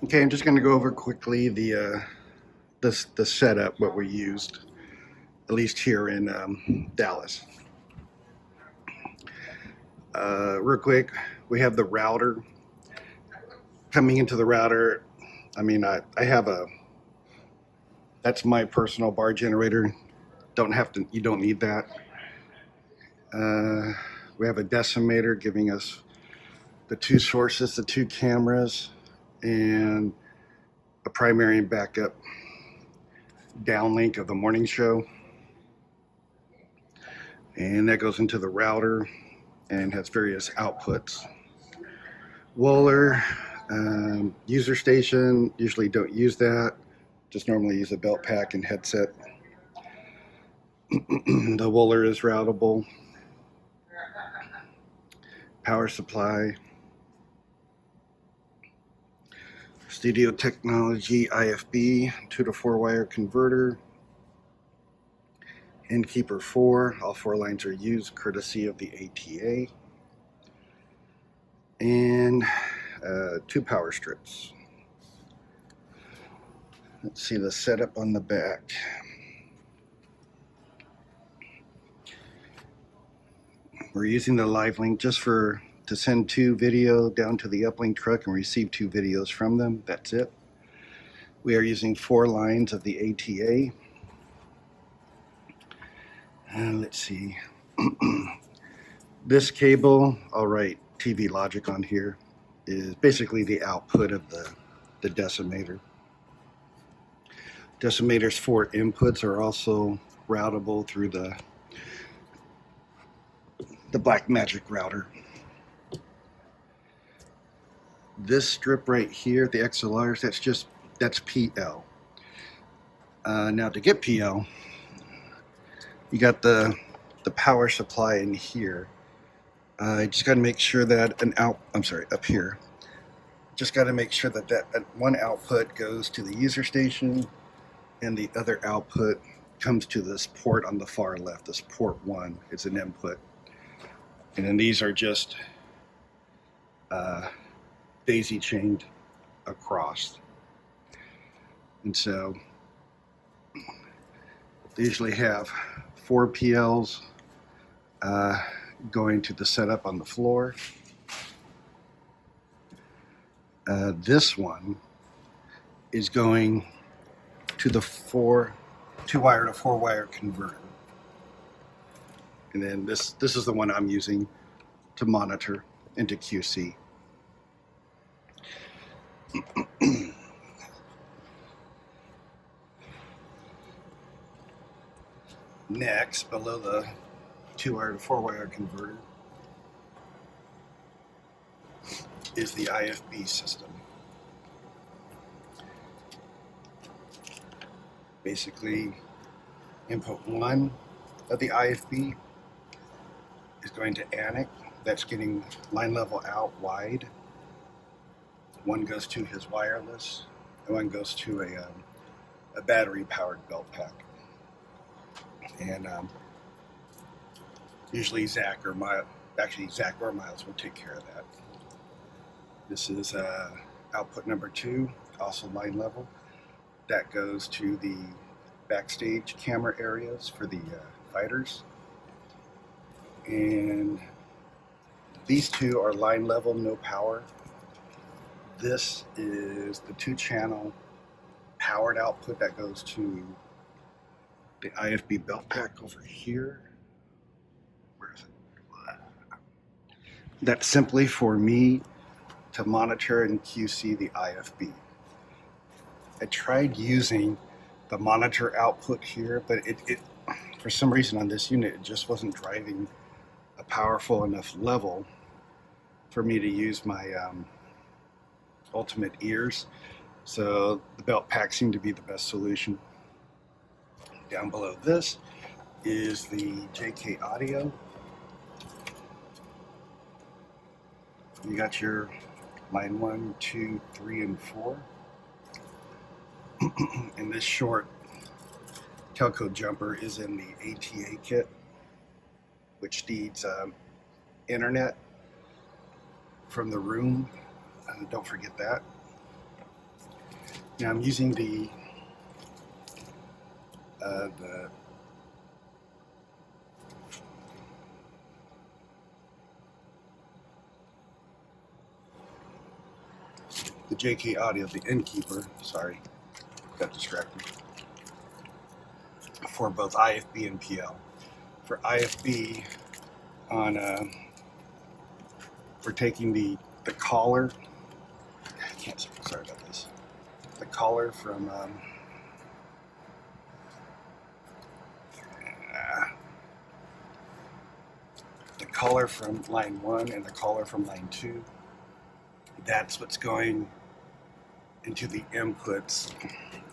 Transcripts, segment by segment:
Okay, I'm just going to go over quickly the setup, what we used, at least here in Dallas. Real quick, we have the router. Coming into the router, I have that's my personal bar generator. You don't need that. Uh, we have a decimator giving us the two sources, the two cameras, and a primary and backup downlink of the morning show. And that goes into the router and has various outputs. Wohler, user station, usually don't use that. Just normally use a belt pack and headset. The Wohler is routable. Power supply. Studio Technology IFB 2 to 4 wire converter. Innkeeper 4. All 4 lines are used courtesy of the ATA. And 2 power strips. Let's see the setup on the back. We're using the live link just to send 2 video down to the uplink truck and receive 2 videos from them. That's it. We are using 4 lines of the ATA. And let's see. This cable, I'll write TV Logic on here, is basically the output of the decimator. Decimator's 4 inputs are also routable through the Blackmagic router. This strip right here, the XLRs, that's PL. Now to get PL, you got the power supply in here. I just got to make sure that up here. Just got to make sure that one output goes to the user station and the other output comes to this port on the far left. This port 1 is an input. And then these are just daisy chained across. And so they usually have 4 PLs going to the setup on the floor. This one is going to the 2-wire to 4-wire converter. And then this is the one I'm using to monitor into QC. Next, below the 2-wire to 4-wire converter is the IFB system. Basically, input 1 of the IFB is going to Anik. That's getting line level out wide. 1 goes to his wireless, and 1 goes to a battery-powered belt pack. And usually Zach or Miles will take care of that. This is output number 2, also line level. That goes to the backstage camera areas for the fighters. And these 2 are line level, no power. This is the 2-channel powered output that goes to the IFB belt pack over here. Where is it? That's simply for me to monitor and QC the IFB. I tried using the monitor output here, but it for some reason on this unit, it just wasn't driving a powerful enough level for me to use my ultimate ears. So the belt pack seemed to be the best solution. Down below this is the JK Audio. You got your line 1, 2, 3, and 4. And this short telco jumper is in the ATA kit, which needs internet from the room. Don't forget that. Now I'm using the JK Audio, the Innkeeper. Sorry, got distracted. For both IFB and PL. For IFB, we're taking the collar. I can't. Sorry about this. The collar from line 1 and the collar from line 2. That's what's going into the inputs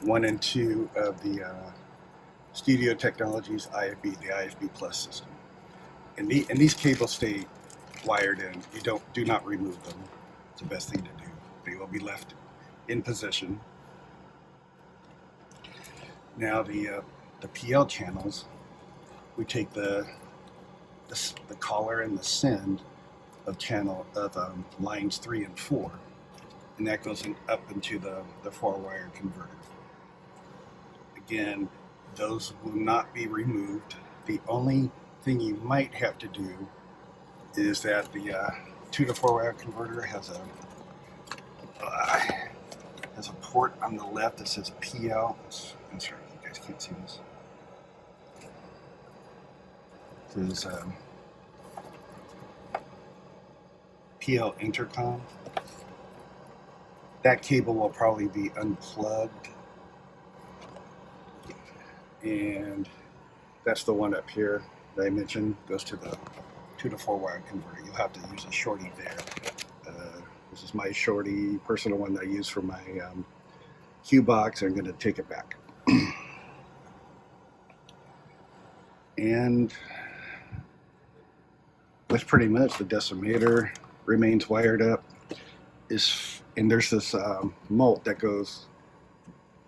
1 and 2 of the Studio Technologies IFB, the IFB Plus system. And these cables stay wired in. You do not remove them. It's the best thing to do. They will be left in position. Now the PL channels, we take the collar and the send of lines 3 and 4, and that goes up into the 4-wire converter. Again, those will not be removed. The only thing you might have to do is that the 2 to 4-wire converter has a port on the left that says PL. I'm sorry, you guys can't see this. It says PL intercom. That cable will probably be unplugged, and that's the one up here that I mentioned, goes to the 2 to 4-wire converter. You'll have to use a shorty there. This is my shorty, personal one that I use for my Q box. I'm going to take it back. And that's pretty much the decimator remains wired up. And there's this mult that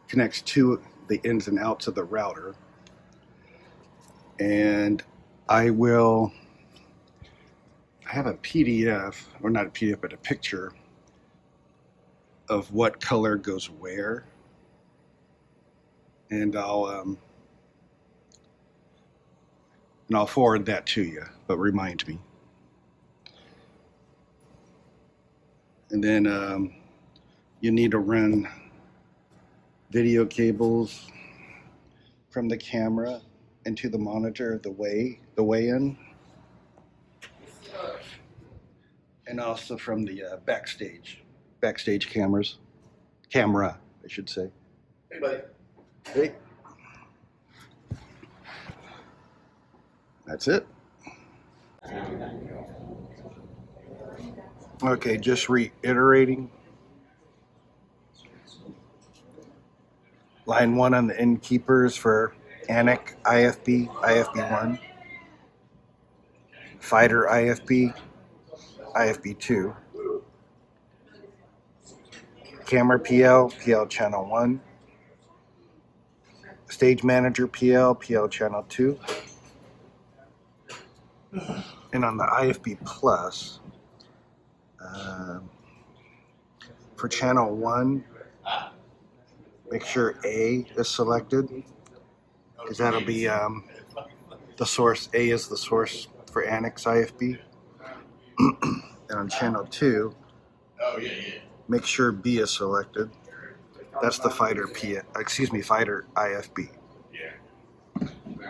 connects to the ins and outs of the router. And I have a PDF, or not a PDF, but a picture of what color goes where. And I'll forward that to you, but remind me. And then you need to run video cables from the camera into the monitor, the way in, and also from the backstage camera, I should say. Hey, buddy. Hey. That's it. Okay, just reiterating. Line 1 on the Innkeepers for Anik IFB, IFB1. Fighter IFB, IFB2. Camera PL, PL channel 1. Stage Manager PL, PL channel 2. And on the IFB Plus, for channel 1, make sure A is selected, because that'll be the source. A is the source for Anik's IFB. And on channel 2, make sure B is selected. That's the Fighter IFB.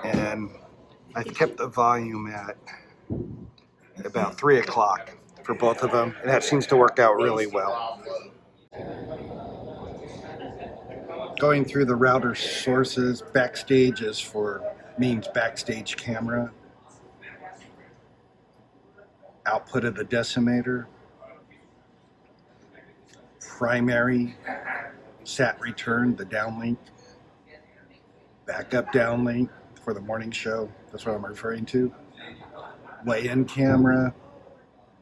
And I kept the volume at about 3 o'clock for both of them, and that seems to work out really well. Going through the router sources, backstage means backstage camera. Output of the decimator. Primary sat return, the downlink. Backup downlink for the morning show. That's what I'm referring to. Weigh-in camera,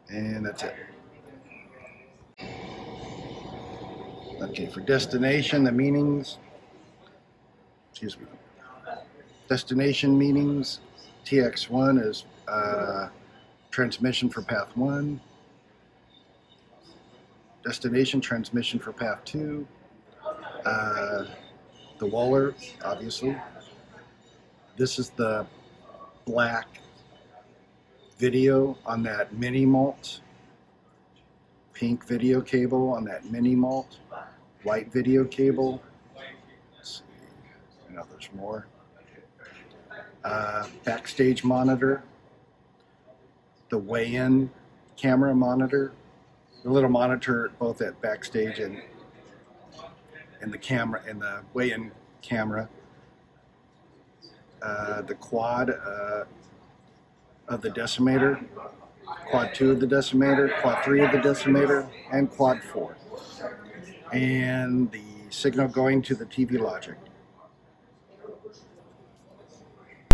and that's it. Okay, for destination, the meanings, destination meanings, TX1 is transmission for path 1, destination transmission for path 2, The Wohler, obviously. This is the black video on that mini mult. Pink video cable on that mini mult. White video cable. Let's see. I know there's more. Backstage monitor. The weigh-in camera monitor. The little monitor both at backstage and the camera and the weigh-in camera. The quad of the decimator, quad 2 of the decimator, quad 3 of the decimator, and quad 4. And the signal going to the TV Logic.